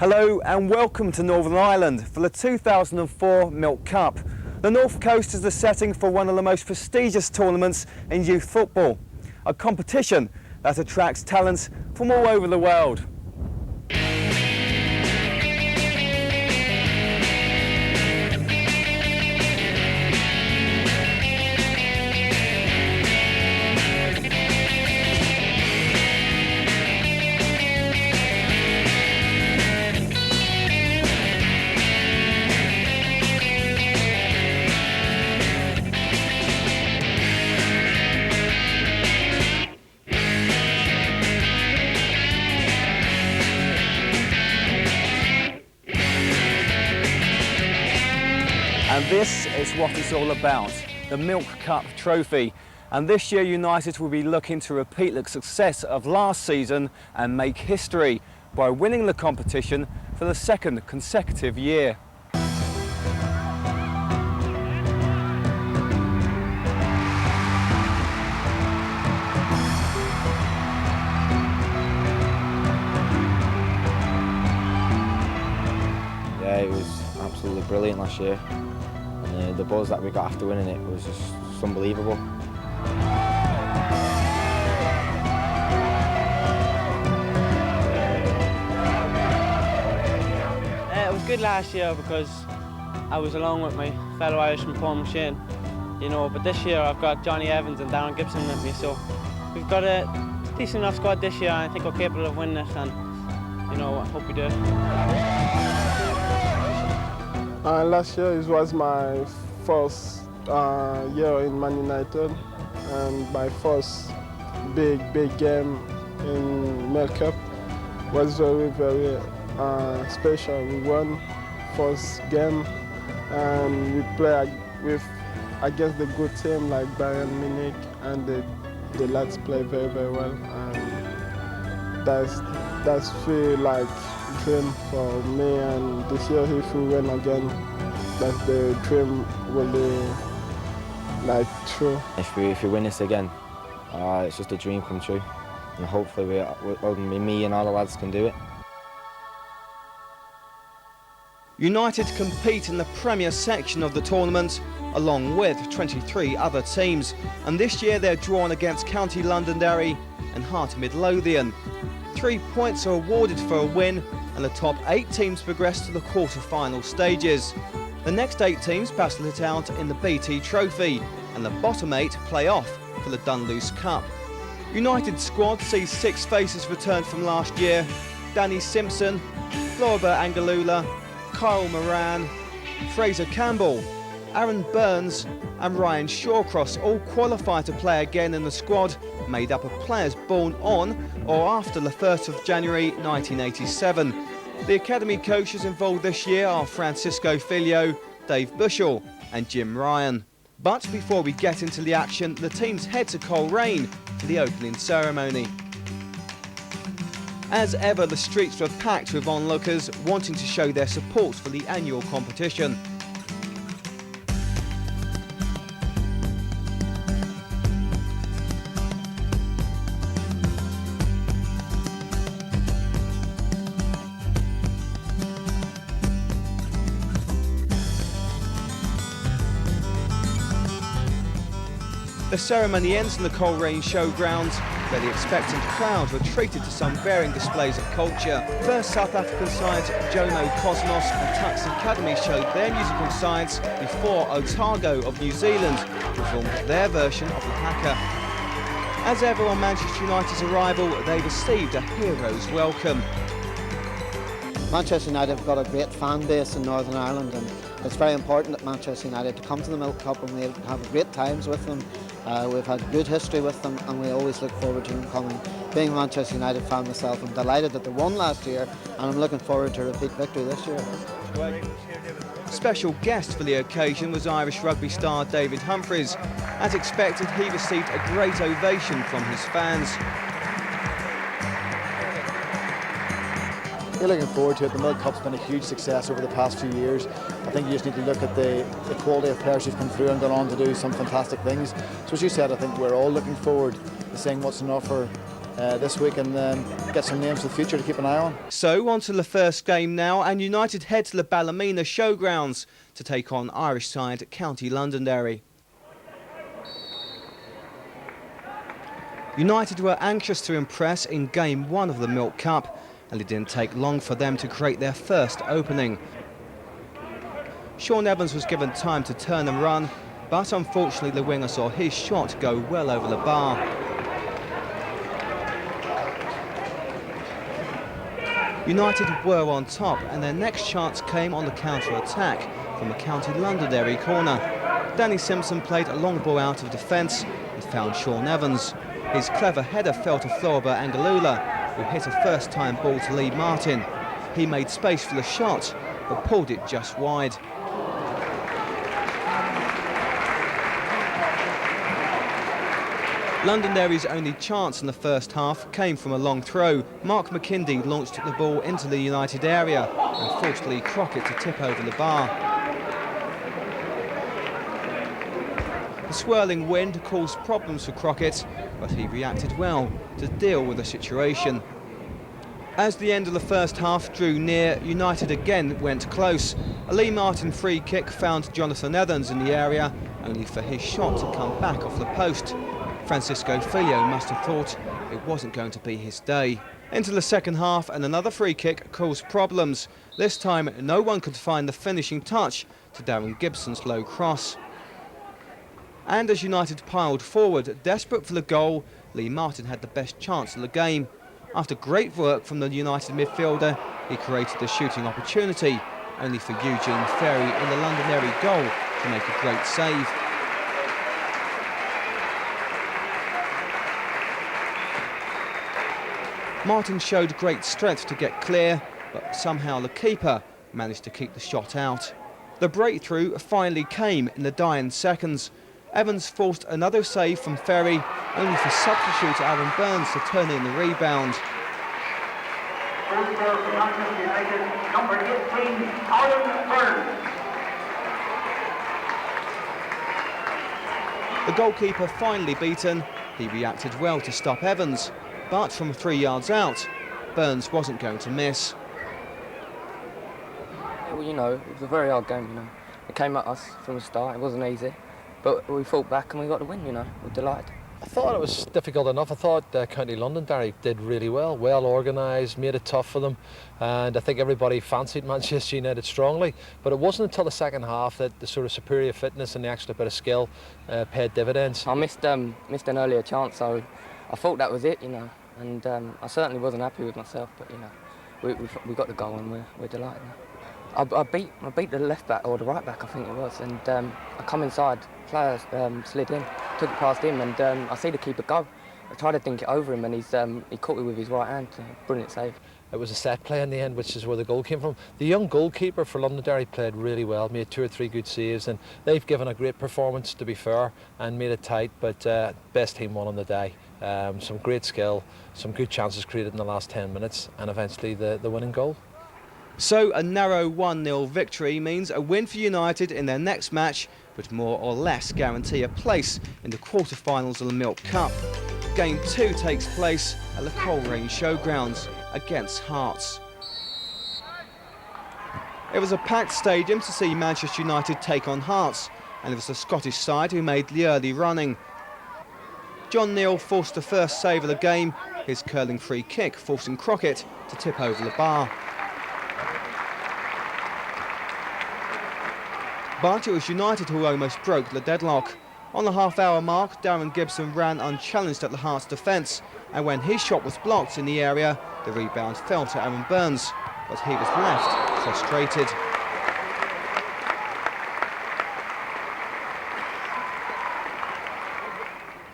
Hello and welcome to Northern Ireland for the 2004 Milk Cup. The North Coast is the setting for one of the most prestigious tournaments in youth football, a competition that attracts talents from all over the world. And this is what it's all about, the Milk Cup trophy. And this year United will be looking to repeat the success of last season and make history by winning the competition for the second consecutive year. Yeah, it was absolutely brilliant last year. And the buzz that we got after winning it was just unbelievable. It was good last year because I was along with my fellow Irishman Paul Machine, you know, but this year I've got Johnny Evans and Darren Gibson with me, so we've got a decent enough squad this year, and I think we're capable of winning it, and, you know, I hope we do. Last year it was my first year in Man United and my first big game in Milk Cup. Was very special. We won first game and we play against the good team like Bayern Munich, and the lads play very well, and that's feel like dream for me, and this year if we win again, that's the dream will be like true. If we win this again, it's just a dream come true, and hopefully me and all the lads can do it. United compete in the Premier section of the tournament along with 23 other teams, and this year they're drawn against County Londonderry and Heart Midlothian. 3 points are awarded for a win, and the top 8 teams progress to the quarter-final stages. The next 8 teams battle it out in the BT Trophy, and the bottom 8 play off for the Dunluce Cup. United's squad sees 6 faces returned from last year: Danny Simpson, Floribert Angalula, Kyle Moran, Fraser Campbell, Aaron Burns and Ryan Shawcross all qualify to play again in the squad, made up of players born on or after the 1st of January 1987. The academy coaches involved this year are Francisco Filho, Dave Bushell and Jim Ryan. But before we get into the action, the teams head to Coleraine for the opening ceremony. As ever, the streets were packed with onlookers wanting to show their support for the annual competition. The ceremony ends in the Coleraine Showgrounds, where the expectant crowd were treated to some varying displays of culture. First, South African sides Jono Cosmos and Tuks Academy showed their musical sides before Otago of New Zealand performed their version of the haka. As ever on Manchester United's arrival, they received a hero's welcome. Manchester United have got a great fan base in Northern Ireland, and it's very important at Manchester United to come to the Milk Cup, and we have great times with them. We've had good history with them, and we always look forward to them coming. Being a Manchester United fan myself, I'm delighted that they won last year, and I'm looking forward to a repeat victory this year. Special guest for the occasion was Irish rugby star David Humphreys. As expected, he received a great ovation from his fans. We're looking forward to it. The Milk Cup's been a huge success over the past few years. I think you just need to look at the quality of players who've come through and gone on to do some fantastic things. So as you said, I think we're all looking forward to seeing what's on offer this week and get some names for the future to keep an eye on. So on to the first game now, and United head to the Ballymena Showgrounds to take on Irish side County Londonderry. United were anxious to impress in Game 1 of the Milk Cup, and it didn't take long for them to create their first opening. Sean Evans was given time to turn and run, but unfortunately the winger saw his shot go well over the bar. United were on top, and their next chance came on the counter-attack from a County Londonderry corner. Danny Simpson played a long ball out of defence and found Sean Evans. His clever header fell to Florba Angalula, who hit a first-time ball to Lee Martin. He made space for the shot, but pulled it just wide. Londonderry's only chance in the first half came from a long throw. Mark McKindy launched the ball into the United area and forced Lee Crockett to tip over the bar. The swirling wind caused problems for Crockett, but he reacted well to deal with the situation. As the end of the first half drew near, United again went close. A Lee Martin free kick found Jonathan Evans in the area, only for his shot to come back off the post. Francisco Filio must have thought it wasn't going to be his day. Into the second half, and another free kick caused problems. This time no one could find the finishing touch to Darren Gibson's low cross. And as United piled forward, desperate for the goal, Lee Martin had the best chance of the game. After great work from the United midfielder, he created the shooting opportunity, only for Eugene Ferry in the Londonderry goal to make a great save. Martin showed great strength to get clear, but somehow the keeper managed to keep the shot out. The breakthrough finally came in the dying seconds. Evans forced another save from Ferry, only for substitute Aaron Burns to turn in the rebound. Number 18, Aaron Burns. The goalkeeper finally beaten. He reacted well to stop Evans, but from 3 yards out, Burns wasn't going to miss. Well, you know, it was a very hard game, you know. It came at us from the start, it wasn't easy, but we fought back and we got the win, you know. We're delighted. I thought it was difficult enough. I thought County Londonderry did really well organised, made it tough for them, and I think everybody fancied Manchester United strongly. But it wasn't until the second half that the sort of superior fitness and the extra bit of skill paid dividends. I missed an earlier chance, so I thought that was it, you know, and I certainly wasn't happy with myself, but, you know, we got the goal and we're delighted now. I beat the left back, or the right back I think it was, and I come inside, player slid in, took it past him, and I see the keeper go. I tried to dink it over him and he caught it with his right hand, brilliant save. It was a set play in the end, which is where the goal came from. The young goalkeeper for Londonderry played really well, made 2 or 3 good saves, and they've given a great performance, to be fair, and made it tight, but best team won on the day. Some great skill, some good chances created in the last 10 minutes, and eventually the winning goal. So a narrow 1-0 victory means a win for United in their next match would more or less guarantee a place in the quarter-finals of the Milk Cup. Game 2 takes place at the Coleraine Showgrounds against Hearts. It was a packed stadium to see Manchester United take on Hearts, and it was the Scottish side who made the early running. John Neal forced the first save of the game, his curling free kick forcing Crockett to tip over the bar. But it was United who almost broke the deadlock. On the half-hour mark, Darren Gibson ran unchallenged at the Hearts' defence, and when his shot was blocked in the area, the rebound fell to Aaron Burns, but he was left frustrated.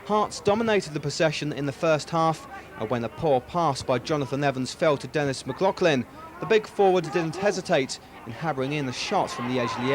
Hearts dominated the possession in the first half, and when a poor pass by Jonathan Evans fell to Dennis McLaughlin, the big forward didn't hesitate in hammering in the shot from the edge of the